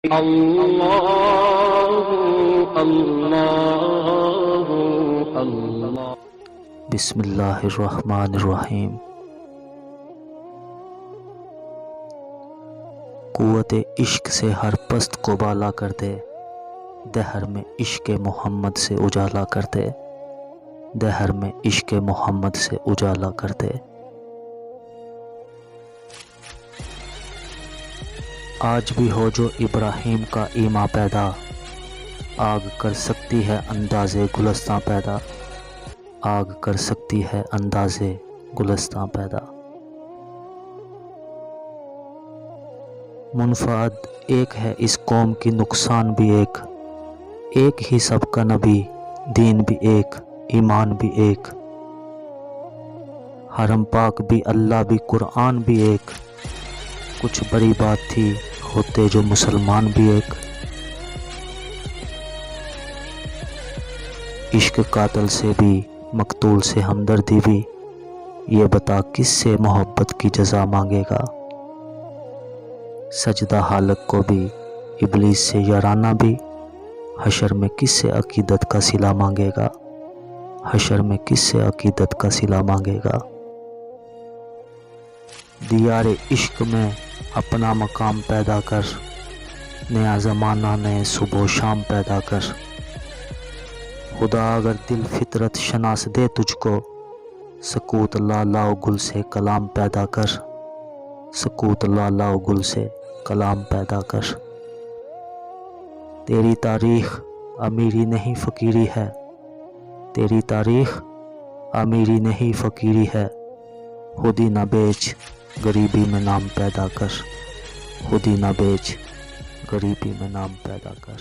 اللہ اللہ اللہ۔ بسم اللہ الرحمن الرحیم۔ قوت عشق سے ہر پست کو بالا کر دے، دہر میں عشق محمد سے اجالا کر دے، دہر میں عشق محمد سے اجالا کر دے۔ آج بھی ہو جو ابراہیم کا ایما پیدا، آگ کر سکتی ہے انداز گلستاں پیدا، آگ کر سکتی ہے انداز گلستاں پیدا۔ منفعت ایک ہے اس قوم کی، نقصان بھی ایک ہی سب کا نبی، دین بھی ایک، ایمان بھی ایک، حرم پاک بھی اللہ بھی قرآن بھی ایک، کچھ بڑی بات تھی ہوتے جو مسلمان بھی ایک۔ عشق قاتل سے بھی مقتول سے ہمدردی بھی، یہ بتا کس سے محبت کی جزا مانگے گا، سجدہ حالق کو بھی ابلیس سے یارانہ بھی، حشر میں کس سے عقیدت کا صلہ مانگے گا، حشر میں کس سے عقیدت کا صلہ مانگے گا۔ دیار عشق میں اپنا مقام پیدا کر، نیا زمانہ نئے صبح و شام پیدا کر۔ خدا اگر دل فطرت شناس دے تجھ کو، سکوت لالا و گل سے کلام پیدا کر، سکوت لالا و گل سے کلام پیدا کر۔ تیری تاریخ امیری نہیں فقیری ہے، تیری تاریخ امیری نہیں فقیری ہے، خود ہی نہ بیچ غریبی میں نام پیدا کر، خود ہی نہ بیچ غریبی میں نام پیدا کر۔